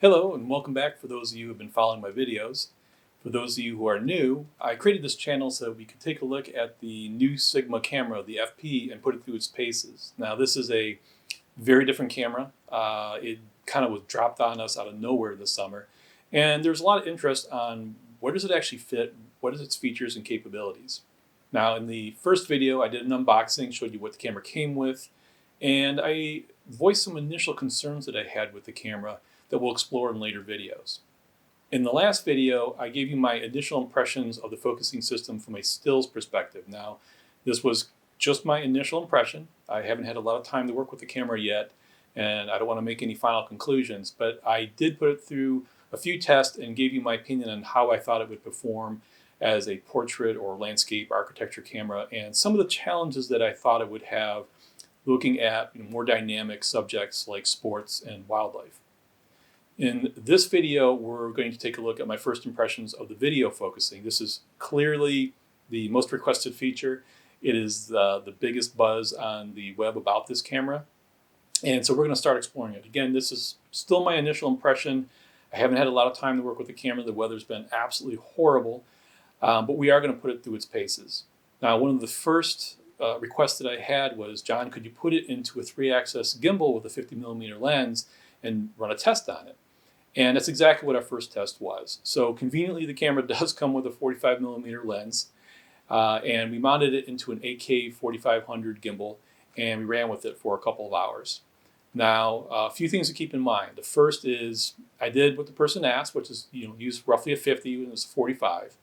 Hello and welcome back for those of you who have been following my videos. For those of you who are new, I created this channel so that we could take a look at the new Sigma camera, the FP, and put it through its paces. Now this is a very different camera. It kind of was dropped on us out of nowhere this summer. And there's a lot of interest on where does it actually fit, what is its features and capabilities. Now in the first video I did an unboxing, showed you what the camera came with, and I voiced some initial concerns that I had with the camera that we'll explore in later videos. In the last video, I gave you my initial impressions of the focusing system from a stills perspective. Now, this was just my initial impression. I haven't had a lot of time to work with the camera yet, and I don't want to make any final conclusions, but I did put it through a few tests and gave you my opinion on how I thought it would perform as a portrait or landscape architecture camera and some of the challenges that I thought it would have looking at more dynamic subjects like sports and wildlife. In this video, we're going to take a look at my first impressions of the video focusing. This is clearly the most requested feature. It is the biggest buzz on the web about this camera. And so we're going to start exploring it. Again, this is still my initial impression. I haven't had a lot of time to work with the camera. The weather's been absolutely horrible, but we are going to put it through its paces. Now, one of the first requests that I had was, John, could you put it into a 3-axis gimbal with a 50mm lens and run a test on it? And that's exactly what our first test was. So conveniently, the camera does come with a 45mm lens, and we mounted it into an AK 4500 gimbal, and we ran with it for a couple of hours. Now, a few things to keep in mind. The first is I did what the person asked, which is use roughly a 50 and it's a 45.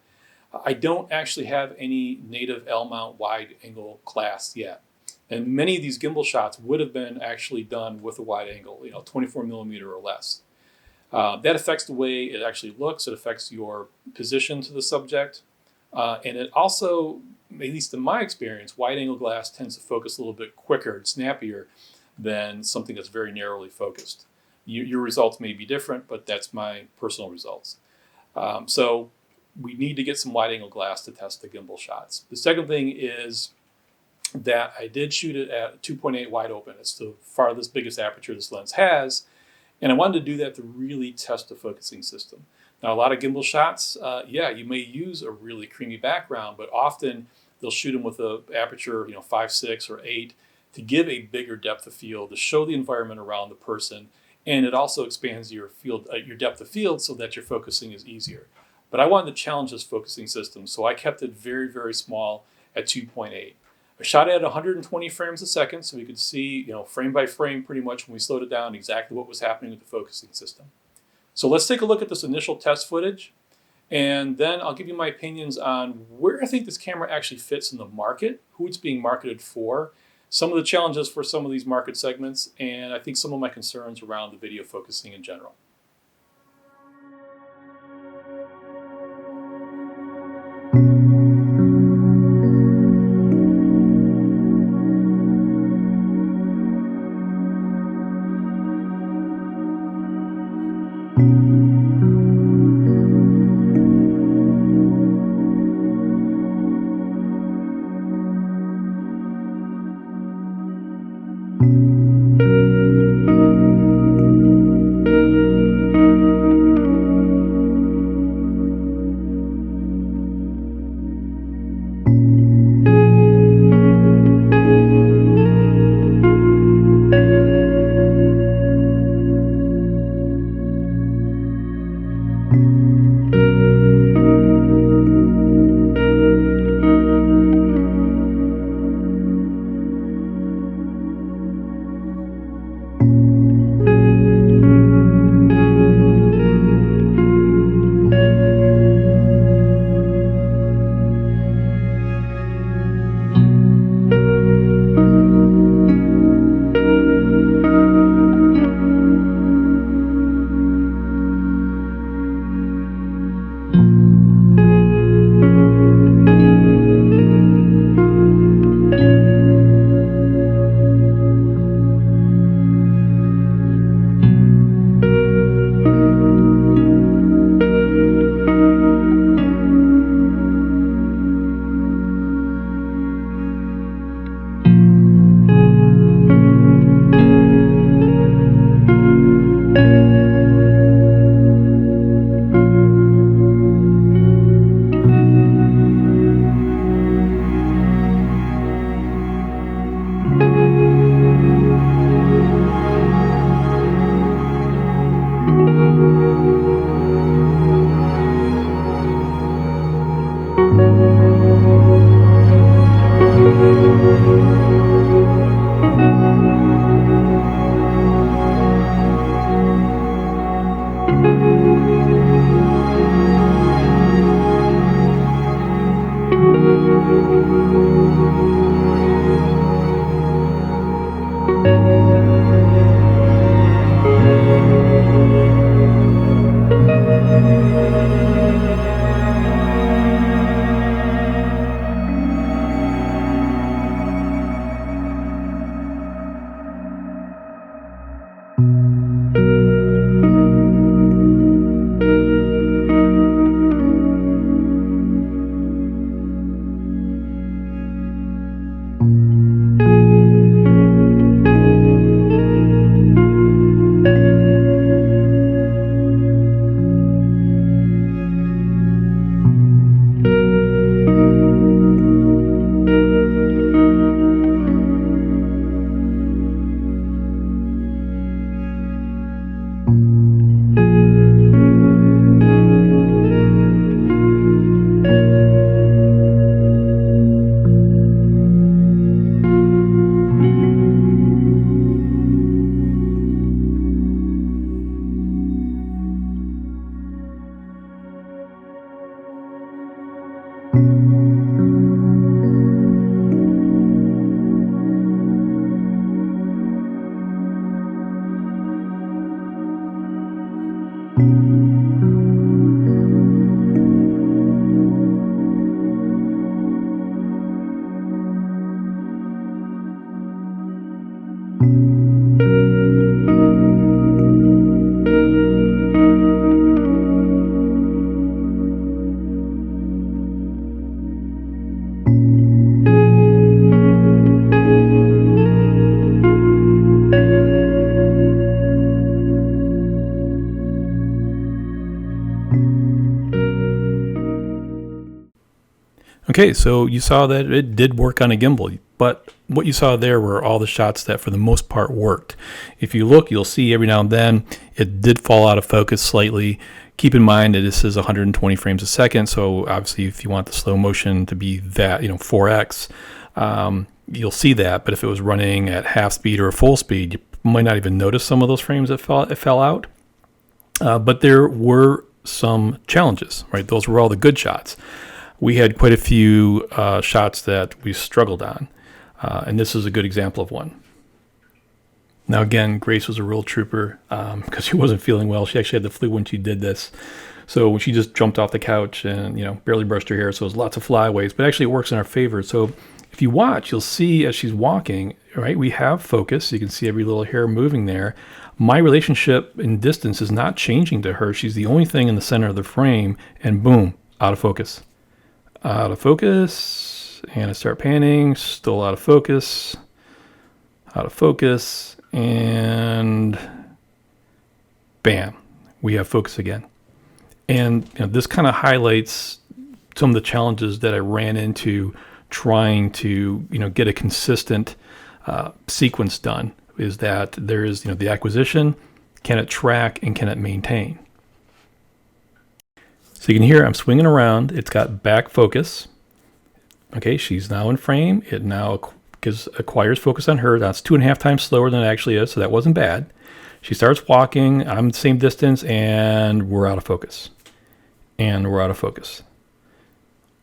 I don't actually have any native L-mount wide-angle glass yet. And many of these gimbal shots would have been actually done with a wide angle, 24mm or less. That affects the way it actually looks. It affects your position to the subject. And it also, at least in my experience, wide-angle glass tends to focus a little bit quicker and snappier than something that's very narrowly focused. Your results may be different, but that's my personal results. So we need to get some wide-angle glass to test the gimbal shots. The second thing is that I did shoot it at 2.8 wide open. It's the farthest, biggest aperture this lens has. And I wanted to do that to really test the focusing system. Now, a lot of gimbal shots, you may use a really creamy background, but often they'll shoot them with an aperture, 5, 6, or 8 to give a bigger depth of field, to show the environment around the person. And it also expands your field, your depth of field so that your focusing is easier. But I wanted to challenge this focusing system, so I kept it very, very small at 2.8. I shot it at 120 frames a second so we could see, frame by frame pretty much when we slowed it down exactly what was happening with the focusing system. So let's take a look at this initial test footage, and then I'll give you my opinions on where I think this camera actually fits in the market, who it's being marketed for, some of the challenges for some of these market segments, and I think some of my concerns around the video focusing in general. Okay, so you saw that it did work on a gimbal, but what you saw there were all the shots that for the most part worked. If you look, you'll see every now and then it did fall out of focus slightly. Keep in mind that this is 120 frames a second, so obviously if you want the slow motion to be that, 4x, you'll see that. But if it was running at half speed or full speed, you might not even notice some of those frames that fell out. But there were some challenges, right? Those were all the good shots. We had quite a few shots that we struggled on, and this is a good example of one. Now again, Grace was a real trooper because she wasn't feeling well. She actually had the flu when she did this. So when she just jumped off the couch and barely brushed her hair, so there's lots of flyaways, but actually it works in our favor. So if you watch, you'll see as she's walking, right, we have focus. You can see every little hair moving there. My relationship in distance is not changing to her. She's the only thing in the center of the frame, and boom, out of focus. Out of focus, and I start panning, still out of focus, and bam, we have focus again. And this kind of highlights some of the challenges that I ran into trying to get a consistent sequence done. Is that there is the acquisition, can it track, and can it maintain? So you can hear I'm swinging around. It's got back focus. Okay, she's now in frame. It now acquires focus on her. That's 2.5 times slower than it actually is, so that wasn't bad. She starts walking. I'm the same distance, and we're out of focus. And we're out of focus.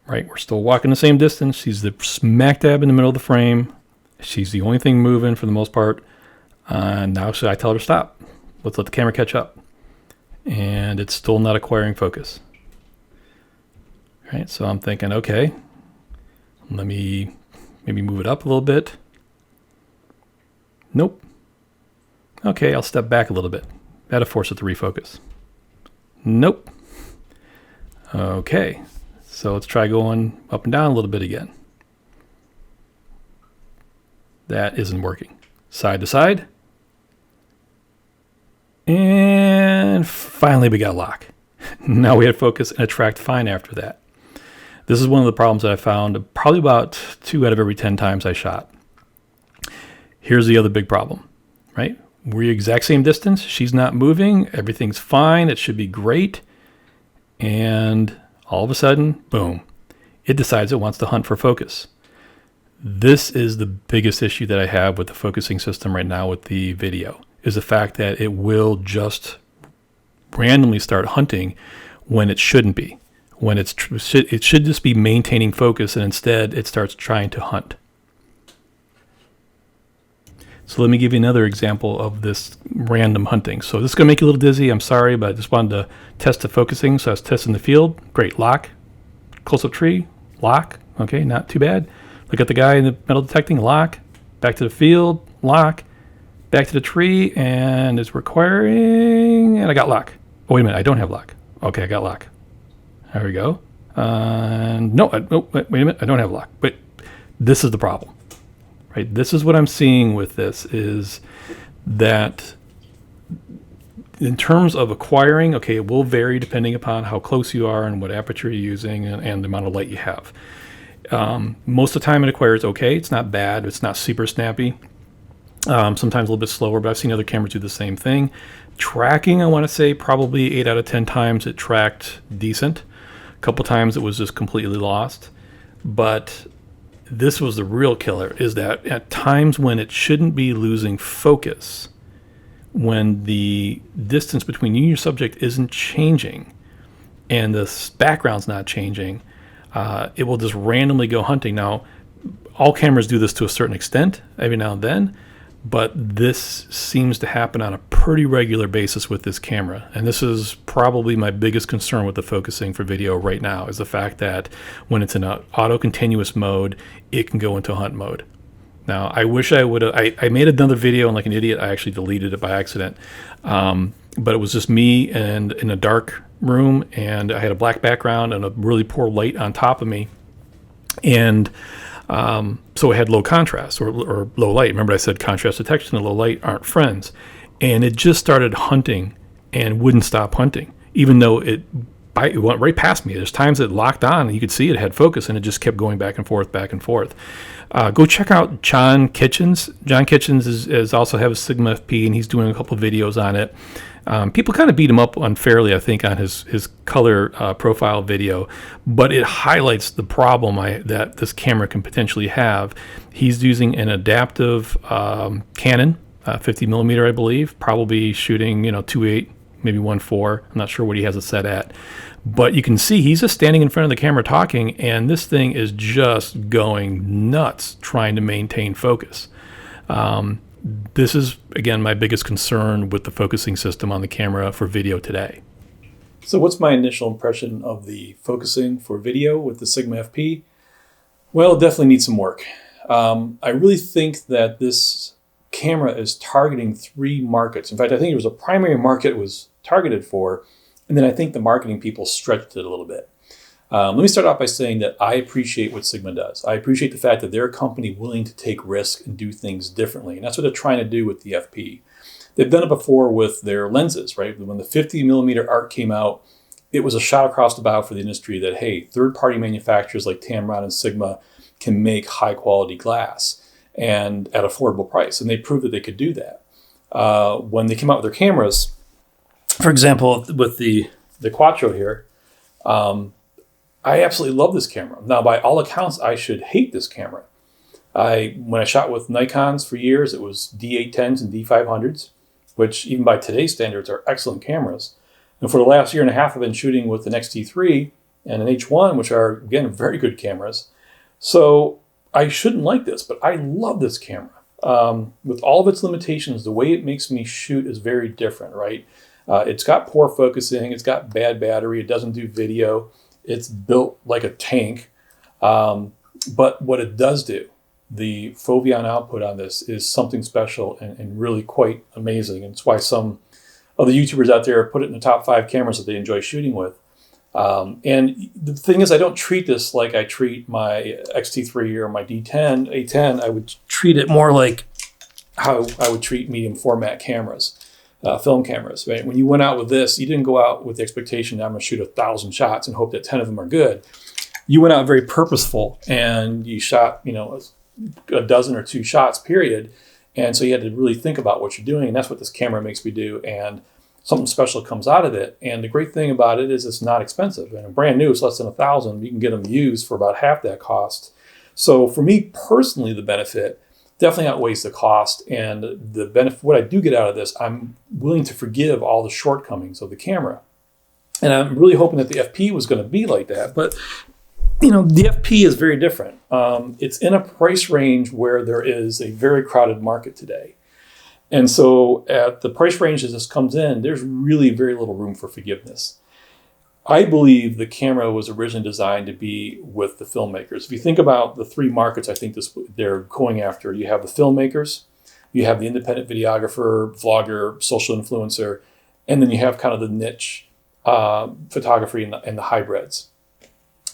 Right, we're still walking the same distance. She's the smack dab in the middle of the frame. She's the only thing moving for the most part. Now I tell her to stop. Let's let the camera catch up. And it's still not acquiring focus. Right, so I'm thinking, okay, let me maybe move it up a little bit. Nope. Okay, I'll step back a little bit. That'll force it to refocus. Nope. Okay, so let's try going up and down a little bit again. That isn't working. Side to side. And finally we got lock. Now we had focus and it tracked fine after that. This is one of the problems that I found probably about 2 out of every 10 times I shot. Here's the other big problem, right? We're exact same distance. She's not moving. Everything's fine. It should be great. And all of a sudden, boom, it decides it wants to hunt for focus. This is the biggest issue that I have with the focusing system right now with the video, is the fact that it will just randomly start hunting when it shouldn't be. When it should just be maintaining focus, and instead it starts trying to hunt. So let me give you another example of this random hunting. So this is going to make you a little dizzy. I'm sorry, but I just wanted to test the focusing. So I was testing the field. Great. Lock. Close-up tree. Lock. Okay, not too bad. Look at the guy in the metal detecting. Lock. Back to the field. Lock. Back to the tree. And it's requiring... And I got lock. Oh, wait a minute. I don't have lock. Okay, I got lock. There we go. No, wait a minute. I don't have lock. But this is the problem. Right, this is what I'm seeing with this, is that in terms of acquiring, okay, it will vary depending upon how close you are and what aperture you're using and the amount of light you have. Most of the time it acquires okay. It's not bad. It's not super snappy. Sometimes a little bit slower, but I've seen other cameras do the same thing. Tracking, I want to say probably 8 out of 10 times it tracked decent. A couple times it was just completely lost. But this was the real killer, is that at times when it shouldn't be losing focus, when the distance between you and your subject isn't changing and the background's not changing, it will just randomly go hunting. Now, all cameras do this to a certain extent every now and then, but this seems to happen on a pretty regular basis with this camera. And this is probably my biggest concern with the focusing for video right now, is the fact that when it's in an auto continuous mode, it can go into hunt mode. Now, I wish I would have, I made another video and like an idiot, I actually deleted it by accident. But it was just me and in a dark room, and I had a black background and a really poor light on top of me. And so it had low contrast or low light. Remember I said contrast detection and low light aren't friends. And it just started hunting and wouldn't stop hunting, even though it went right past me. There's times it locked on and you could see it had focus, and it just kept going back and forth, back and forth. Go check out John Kitchens. John Kitchens is also have a Sigma FP, and he's doing a couple of videos on it. People kind of beat him up unfairly, I think, on his color profile video, but it highlights the problem that this camera can potentially have. He's using an adaptive Canon, 50 millimeter, I believe, probably shooting 2.8, maybe 1.4. I'm not sure what he has it set at, but you can see he's just standing in front of the camera talking, and this thing is just going nuts trying to maintain focus. This is, again, my biggest concern with the focusing system on the camera for video today. So what's my initial impression of the focusing for video with the Sigma FP? Well, it definitely needs some work. I really think that this camera is targeting 3 markets. In fact, I think it was a primary market it was targeted for, and then I think the marketing people stretched it a little bit. Let me start off by saying that I appreciate what Sigma does. I appreciate the fact that they're a company willing to take risks and do things differently. And that's what they're trying to do with the FP. They've done it before with their lenses, right? When the 50 millimeter ARC came out, it was a shot across the bow for the industry that, hey, third-party manufacturers like Tamron and Sigma can make high-quality glass and at affordable price. And they proved that they could do that. When they came out with their cameras, for example, with the Quattro here, I absolutely love this camera. Now, by all accounts, I should hate this camera. When I shot with Nikons for years, it was D810s and D500s, which even by today's standards are excellent cameras. And for the last year and a half, I've been shooting with an X-T3 and an H1, which are, again, very good cameras. So I shouldn't like this, but I love this camera. With all of its limitations, the way it makes me shoot is very different, right? It's got poor focusing. It's got bad battery. It doesn't do video. It's built like a tank. But what it does do, the Foveon output on this is something special and really quite amazing. And it's why some of the YouTubers out there put it in the top 5 cameras that they enjoy shooting with. And the thing is, I don't treat this like I treat my X-T3 or my A10. I would treat it more like how I would treat medium format cameras, film cameras. Right? When you went out with this, you didn't go out with the expectation that I'm going to shoot 1,000 shots and hope that 10 of them are good. You went out very purposeful, and you shot, a dozen or 2 shots, period. And so you had to really think about what you're doing, and that's what this camera makes me do. And something special comes out of it. And the great thing about it is it's not expensive. And brand new, it's less than $1,000. You can get them used for about half that cost. So for me personally, the benefit definitely outweighs the cost. And the benefit, what I do get out of this, I'm willing to forgive all the shortcomings of the camera. And I'm really hoping that the FP was going to be like that. But the FP is very different. It's in a price range where there is a very crowded market today. And so at the price range as this comes in, there's really very little room for forgiveness. I believe the camera was originally designed to be with the filmmakers. If you think about the three markets I think they're going after, you have the filmmakers, you have the independent videographer, vlogger, social influencer, and then you have kind of the niche photography and the hybrids.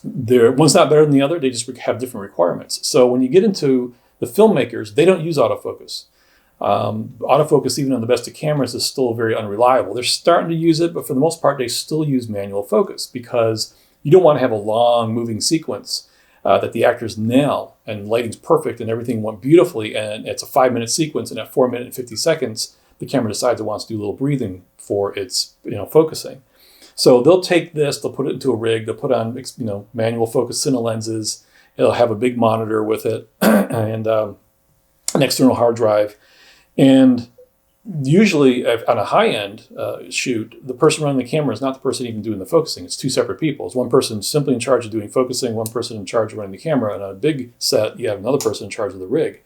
One's not better than the other, they just have different requirements. So when you get into the filmmakers, they don't use autofocus. Autofocus, even on the best of cameras, is still very unreliable. They're starting to use it, but for the most part, they still use manual focus because you don't want to have a long moving sequence that the actors nail and lighting's perfect and everything went beautifully, and it's a 5-minute sequence, and at 4 minutes and 50 seconds, the camera decides it wants to do a little breathing for its focusing. So they'll take this, they'll put it into a rig, they'll put on manual focus cine lenses. It'll have a big monitor with it and an external hard drive. And usually on a high-end shoot, the person running the camera is not the person even doing the focusing. It's two separate people. It's one person simply in charge of doing focusing, one person in charge of running the camera. And on a big set, you have another person in charge of the rig.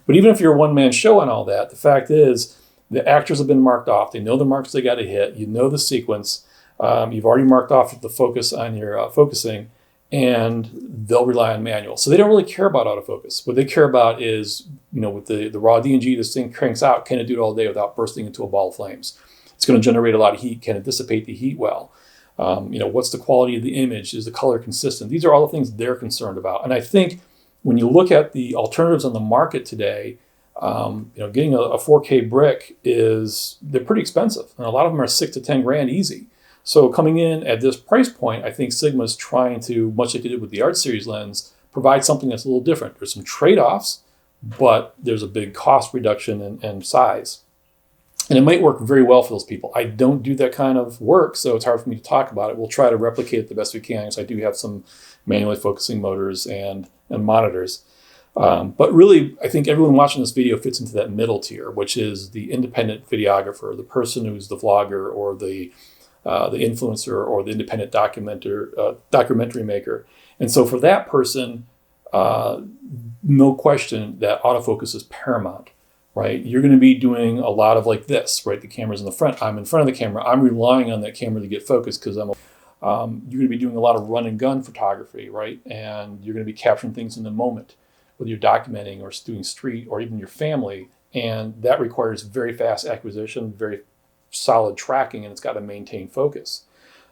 But even if you're a one-man show on all that, the fact is the actors have been marked off. They know the marks they got to hit. You know the sequence. You've already marked off the focus on your focusing, and they'll rely on manual. So they don't really care about autofocus. What they care about is, with the raw DNG this thing cranks out, can it do it all day without bursting into a ball of flames? It's going to generate a lot of heat. Can it dissipate the heat well? What's the quality of the image? Is the color consistent? These are all the things they're concerned about. And I think when you look at the alternatives on the market today, getting a 4K brick they're pretty expensive. And a lot of them are $6,000 to $10,000 easy. So coming in at this price point, I think Sigma's trying to, much like they did with the Art Series lens, provide something that's a little different. There's some trade-offs, but there's a big cost reduction and size. And it might work very well for those people. I don't do that kind of work, so it's hard for me to talk about it. We'll try to replicate it the best we can, because I do have some manually focusing motors and monitors. But really, I think everyone watching this video fits into that middle tier, which is the independent videographer, the person who's the vlogger or the influencer or the independent documentary maker. And so for that person, no question that autofocus is paramount, right? You're going to be doing a lot of like this, right? The camera's in the front. I'm in front of the camera. I'm relying on that camera to get focused because you're going to be doing a lot of run and gun photography, right? And you're going to be capturing things in the moment, whether you're documenting or doing street or even your family. And that requires very fast acquisition, very solid tracking, and it's got to maintain focus.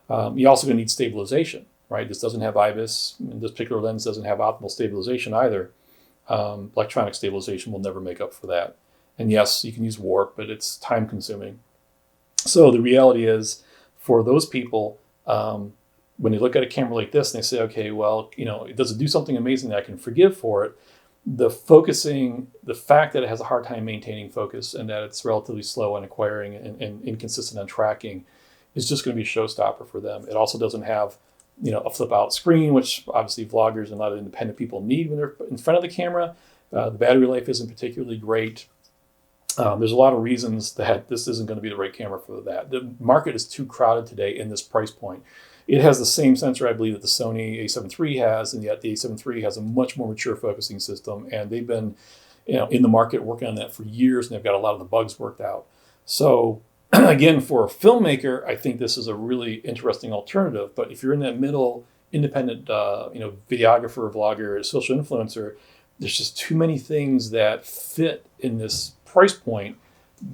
You're also going to need stabilization, right? This doesn't have IBIS, and this particular lens doesn't have optimal stabilization either. Electronic stabilization will never make up for that. And yes, you can use warp, but it's time consuming. So the reality is, for those people, when they look at a camera like this and they say, okay, well, does it do something amazing that I can forgive for it? The focusing, the fact that it has a hard time maintaining focus and that it's relatively slow on acquiring and inconsistent on tracking is just going to be a showstopper for them. It also doesn't have, a flip out screen, which obviously vloggers and a lot of independent people need when they're in front of the camera. The battery life isn't particularly great. There's a lot of reasons that this isn't going to be the right camera for that. The market is too crowded today in this price point. It has the same sensor, I believe, that the Sony a7 III has, and yet the a7 III has a much more mature focusing system, and they've been in the market working on that for years, and they've got a lot of the bugs worked out. So again, for a filmmaker, I think this is a really interesting alternative. But if you're in that middle, independent, videographer, vlogger, social influencer, there's just too many things that fit in this price point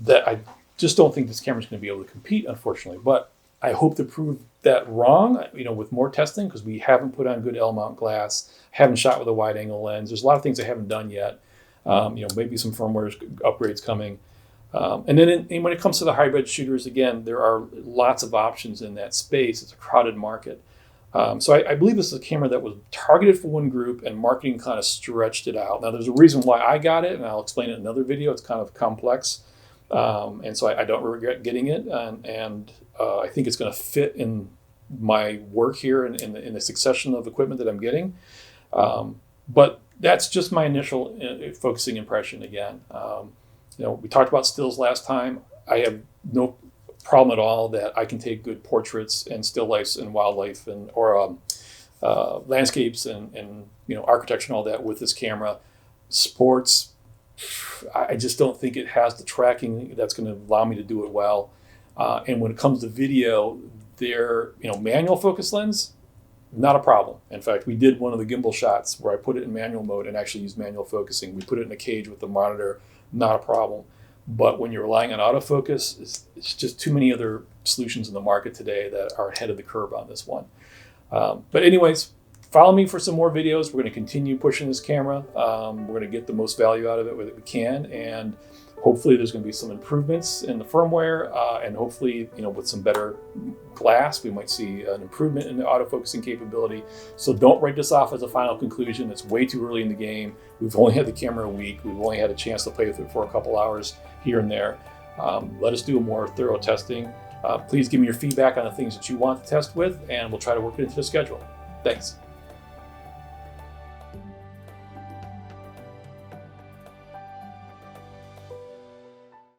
that I just don't think this camera's going to be able to compete, unfortunately. But I hope to prove that wrong, with more testing, because we haven't put on good L-mount glass, haven't shot with a wide-angle lens. There's a lot of things I haven't done yet. Maybe some firmware upgrades coming. And then when it comes to the hybrid shooters, again, there are lots of options in that space. It's a crowded market. So I believe this is a camera that was targeted for one group and marketing kind of stretched it out. Now there's a reason why I got it, and I'll explain it in another video. It's kind of complex. And so I don't regret getting it. And I think it's going to fit in my work here in the succession of equipment that I'm getting. But that's just my initial focusing impression again. We talked about stills last time. I have no problem at all that I can take good portraits and still lifes and wildlife or landscapes and architecture and all that with this camera. Sports, I just don't think it has the tracking that's going to allow me to do it well. And when it comes to video, manual focus lens, not a problem. In fact, we did one of the gimbal shots where I put it in manual mode and actually used manual focusing. We put it in a cage with the monitor, not a problem. But when you're relying on autofocus, it's just too many other solutions in the market today that are ahead of the curve on this one. But anyways, follow me for some more videos. We're going to continue pushing this camera. We're going to get the most value out of it that we can, and hopefully there's going to be some improvements in the firmware, and hopefully, with some better glass, we might see an improvement in the autofocusing capability. So don't write this off as a final conclusion. It's way too early in the game. We've only had the camera a week. We've only had a chance to play with it for a couple hours here and there. Let us do a more thorough testing. Please give me your feedback on the things that you want to test with, and we'll try to work it into the schedule. Thanks.